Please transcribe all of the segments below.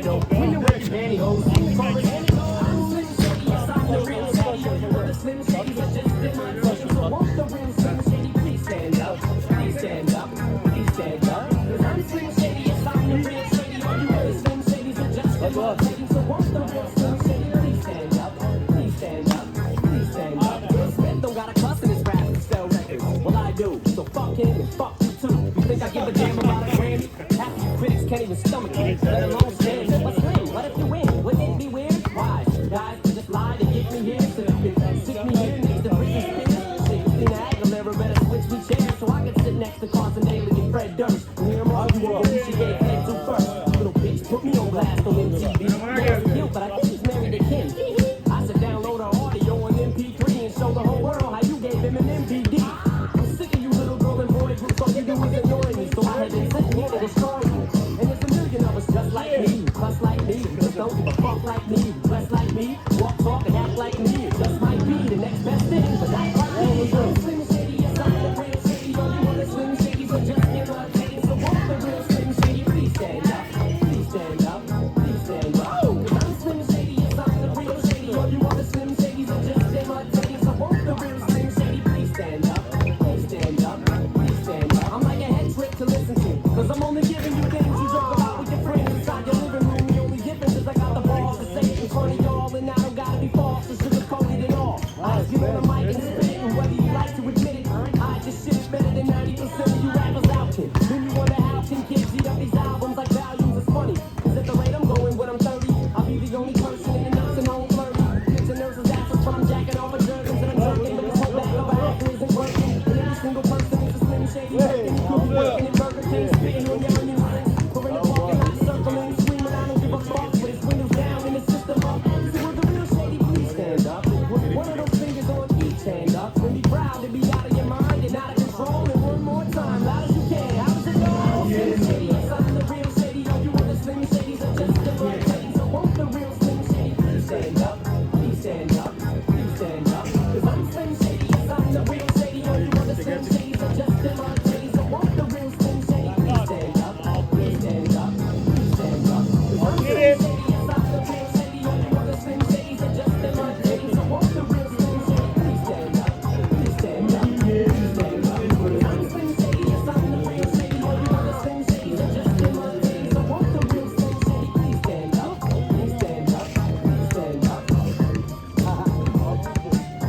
though. When you wear your pantyhose, you call it any. I'm Slim Shady, yes, I'm the real Shady. All you other Slim Shadys are just imitators. So won't the real Slim Shady please stand up? Please stand up. Please stand up. 'Cause I'm Slim Shady, yes, I'm the real Shady. All you other Slim Shadys are just imitators. So won't the real Slim Shady please stand up? Please stand up. Please stand up. Will Smith don't got a cuss in his rap to sell records. Well, I do. So fuck him and fuck you too. You think I give a damn about a Grammy? Half you critics can't even stomach it, let alone stand it. What's Slim? What if you win? Wouldn't it be weird? Why? Guys just lie to get me here. Sit me here next to Britney Spears. Christina Aguilera better switch me chairs so I can sit next to Carson Daly and Fred Durst. And hear him argue over who she gave head to first. Little bitch put me on blast on MTV. Yeah, cute, but I think she's married to Kim. I should download her audio on MP3 and show the whole world how you gave him an MVD. I'm sick of you little girl and boy groups, all you do is ignoring me. So I had been sent here to destroy you. And there's a million of us just like me, cuss like me, just don't give a fuck like me, dress like me, walk, talk, and act like me. It just might be the next best thing, but that's like me. Slim Shady, yes, I'm the real Shady. All you other Slim Shadys are just imitating. So won't the real Slim Shady please stand up? Please stand up. Please stand up. 'Cause I'm Slim Shady, yes, I'm the real Shady. All you other Slim Shadys are just imitating. So won't the real Slim Shady please stand up? Please stand up. Please stand up. I'm like a head trick to listen to, 'cause I'm only giving you things you joke about with your friends inside your living room. The only difference is I got the balls to say it in front of y'all, and I don't gotta be false or sugarcoated at all. I just get on the mic and spit it, and whether you like to admit it, I just shit is better than 90% of you rappers out there. Then you wonder how can kids eat up these albums like volumes? It's funny, 'cause at the rate I'm going when I'm 30, I'll be the only person in the nursing home flirty. Kids and nurses asking for I'm jacking off of jerkins and I'm jerking, but this whole bag of apple isn't working. And every single person is a Slim Shady working. You could be working in Burger King, spitting on your onion rings. Or in the parking lot circling, screaming, I don't give a fuck, with his windows down and his system up. So will the real Shady please stand up? With one of those fingers on each hand up. And be proud to be out of your mind and out of control. And one more time, loud as you can. How does it go? Slim Shady, yes, I'm the real Shady. All you other Slim Shadys are just imitating. So won't the real Slim Shady please stand up? Please stand up. Please stand up. 'Cause I'm Slim Shady, yes, I'm the real Shady. All you other Slim Shadys are just imitating. So won't the real Slim Shady please stand up? Please stand up. Please stand up. 'Cause I'm Slim Shady, yes, I'm the real Shady. All you other Slim Shadys are just imitating. So won't the real Slim Shady please stand up? Please stand up. Please stand up. 'Cause I'm Slim Shady, yes, I'm the real Shady. All you other Slim Shadys are just imitating. So won't the real Slim Shady please stand up? Please stand up. Please stand up.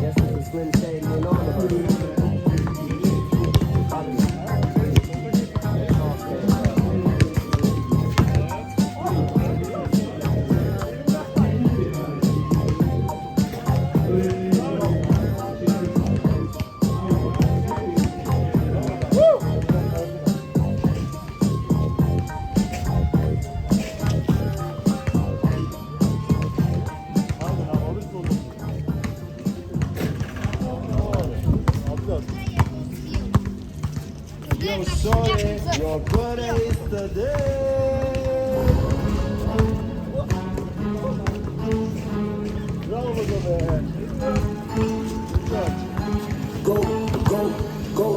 Yes, this is Slim Shady and on the Yo, sorry, your birthday is today. Bravo be. Go, go, go,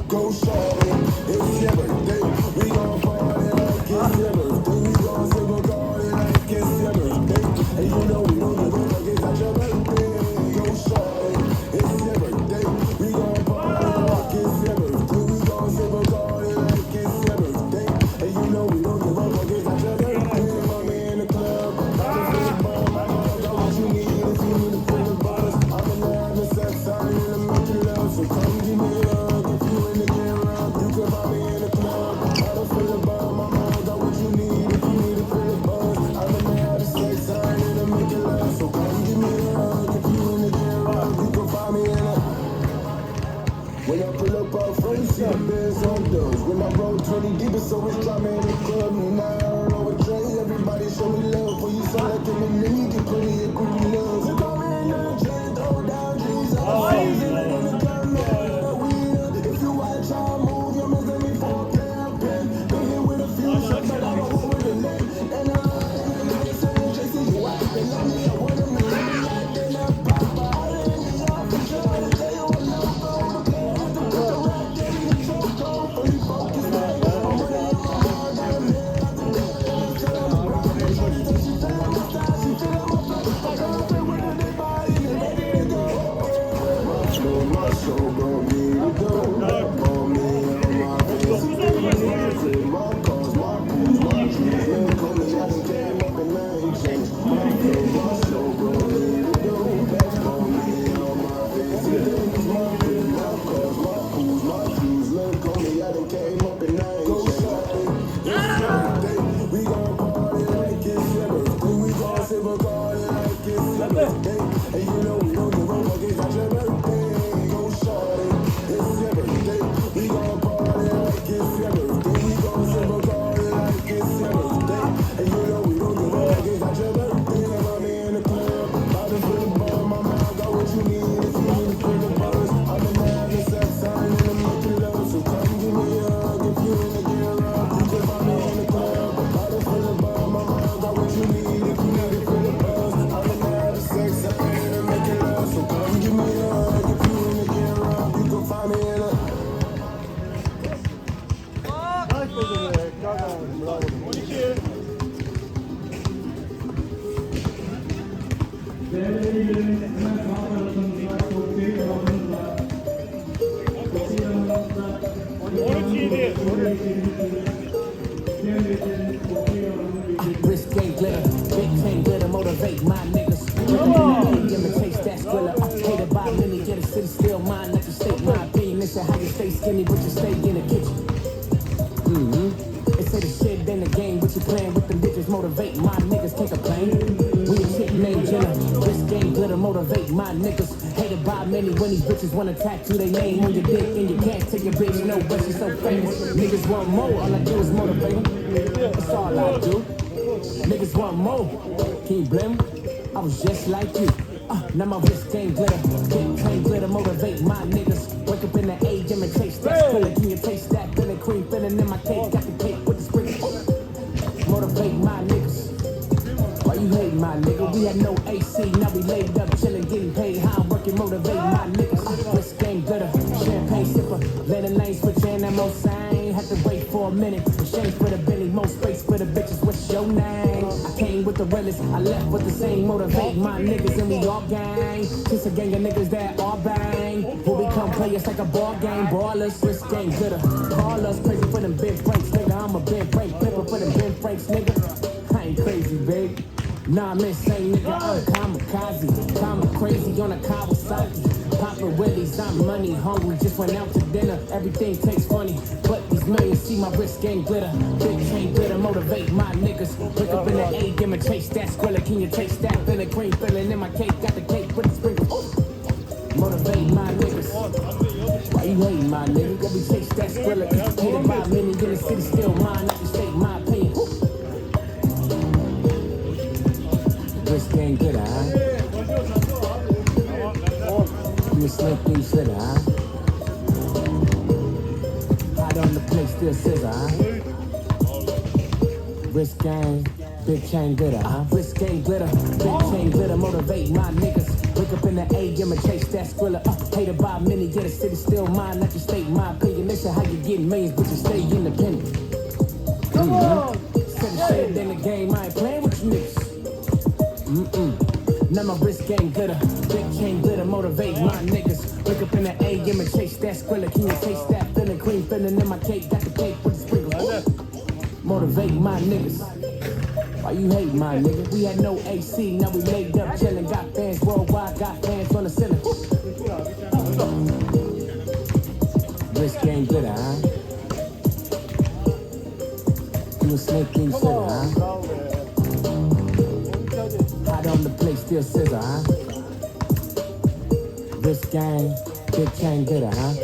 go, shorty. It's your birthday. We gon' party like it's your birthday. We gon' sing a party like it's your birthday. And you know we don't give a fuck, it's not your birthday. Go, shorty. It's your birthday. We gon' party like it's your birthday. We gon' sing a party like it's your birthday. And you know we don't give a Wrist game glitter, big chain glitter, motivate my niggas. Imitate that thriller. Hated by many, get a city still mine. Let you state my opinion. This is how you stay skinny, but you stay in the kitchen. They say the shit in the game, but you playing with them bitches. Motivate my niggas, can't complain. We a chick named Jenna. Wrist game glitter, motivate my niggas. Hated by many when these bitches wanna tattoo their name on your dick, and you can't take your bitch, no, but she's so famous. Niggas want more, all I do is motivate them. That's all I do. Niggas want more. Can you blame me? I was just like you. Now my wrist game glitter. Big chain glitter, motivate my niggas. Wake up in the AM and taste that spilling. Can you taste that filling? Cream filling in my cake. Got the cake with the sprinkles. Motivate my niggas. Why you hate my nigga? We had no AC, now we laid up chilling, getting paid. How I'm working, motivate my niggas. Wrist game glitter, champagne sipper. Letting lanes switch in that most sign. Had to wait for a minute. Shame for the Bentley, more space for the bitches. What's your name? I came with the realest, I left with the same. Motivate my niggas and we all gang. Just a gang of niggas that all bang. When we come play, it's like a ball game. Ballers, wrist game glitter. Call us crazy for them big breaks, nigga. I'm a big break flipper for them big breaks, nigga. I ain't crazy, babe. Nah, I'm insane, nigga. I'm kamikaze. I'm crazy on a Kawasaki. Poppin' willies, I'm money hungry. Just went out to dinner. Everything tastes funny, but these millions see my wrist game glitter. Big chain glitter, motivate my niggas. Wake up in the AM and chase that squilla. Can you taste that filling? Cream filling in my cake. Got the cake with the sprinkles. Motivate my niggas. Why you hating my nigga? Let me taste that squilla. Hated by many in the city, still mine. I can state my opinion. Wrist game glitter, huh? You a slick thing slitter, huh? Hot on the plate, still scissor, huh? Wrist game, big chain glitter, huh? Wrist game glitter, big chain glitter, motivate my niggas. Wake up in the AM and chase that squilla. Hated by many, get a city, still mine. Let you state my opinion. This is how you get millions, but you stay independent. Said the shit in the game, I ain't playing with you niggas. Now my wrist game glitter, big chain glitter, motivate my niggas. Wake up in the AM and chase that squilla. Can you taste that filling? Cream filling in my cake. Got the cake with the sprinkles. Motivate my niggas. Why you hate my nigga? We had no AC, now we laid up chillin'. Got fans worldwide, got fans on the ceiling. Wrist game glitter, huh? You a snake in slitter, huh? Hot on the plate, still scissor, huh? Wrist game, big chain glitter, huh?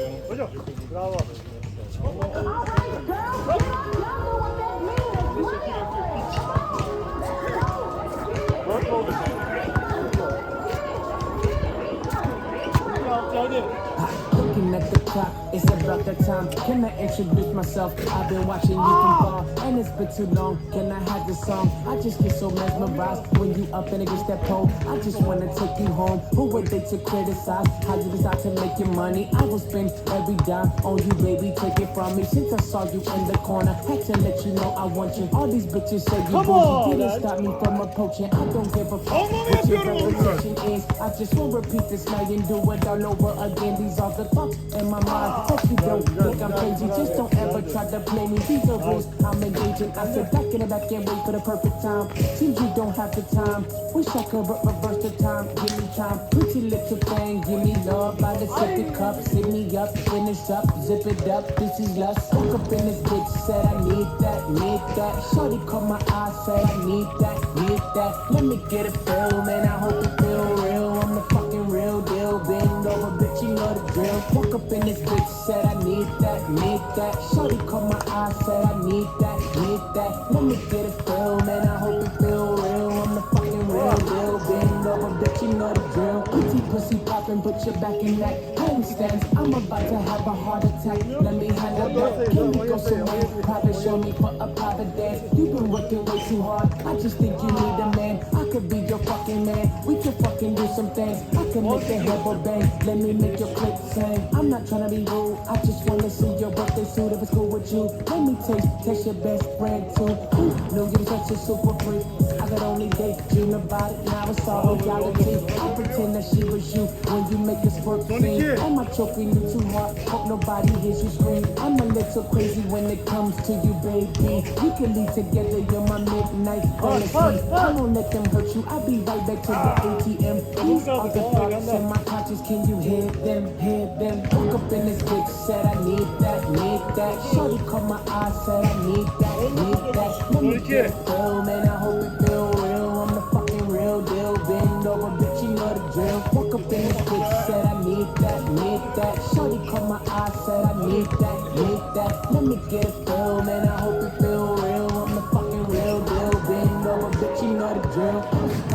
Looking at the clock, it's about that time. Can I introduce myself? I've been watching you from far, and it's been too long. Can I have this song? I just get so mesmerized when you up and against that pole. I just wanna take you home. Who were they to criticize? How you decide to make your money? I will spend every dime on you, baby. Take it from me. Since I saw you in the corner, had to let you know I want you. All these bitches say you bougie, didn't stop me from approaching. I don't give a fuck what your reputation is. I just won't repeat this now and do it all over again. These are the thoughts in my mind. Hope you don't think I'm crazy. Just don't ever try to play me. These are rules I'm engaging. I sit back in the back and wait for the perfect time. Seems you don't have the time. Wish I could reverse the time. Give me time. Pretty little thing. Give me love by the sippy cup. Sit me up. Finish up. Zip it up. This is lust. Woke up in this bitch. Said I need that. Need that. Shorty caught my eye. Said I need that. Need that. Let me get a feel, man. I hope it feel real. I'm the fucking real deal. Bend over, bitch. You know the drill. Woke up in this bitch. Said I need that. Need that. Shorty caught my eye. Said I need that. Need that. Let me get a feel, man. I hope it feel real. I'm the fucking real deal. Bend over, bitch. You know the drill. Pretty pussy poppin', put your back in that handstands. I'm about to have a heart attack. Let me handle that. Can we go somewhere private? Show me for a private dance. You've been working way too hard. I just think you need a man. I could be your fucking man. We can fucking do some things. I can make the head go bang. Let me make your click sing. I'm not tryna be rude. I just wanna see your birthday suit if it's cool with you. Let me taste your best friend too. Ooh, know you're such a super freak. I could only date you dreamed about it, now it's all reality. I pretend that she was you when you make us work scene. Am I choking you too hard? Hope nobody hears you scream. I'm a little crazy when it comes to you, baby. We can leave together, you're my midnight fantasy. I won't let them hurt you, I'll be right back to the ATM. These are the thoughts in my conscience, can you hear them, hear them? Woke up in this bitch, said I need that, need that. Shorty caught my eye, said I need that, need that. Let me get a feel, man, I hope it feel real. I'm the fucking real deal, bend over, bitch, you know the drill. Woke up in this bitch, said I need that, need that. Shorty caught my eye, said I need that, need that. Let me get a feel, man, I hope it feel real. I'm the fucking real deal, bend over, bitch, you know the drill.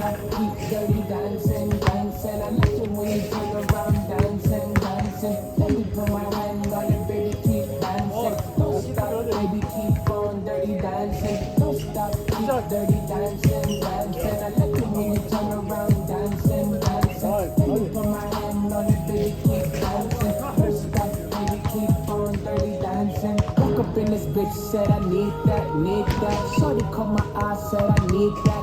I keep dirty dancing, dancing. I like it when you turn around, dancing, dancing. Let me put my hand on it, baby, keep dancing. Don't stop, baby, keep on dirty dancing. Don't stop, keep dirty dancing, dancing. I like it when you turn around, dancing, dancing. Let me put my hand on it, baby, keep dancing. Don't stop, baby, keep on dirty dancing. Woke up in this bitch, said I need that, need that. Shorty caught my eye, said I need that.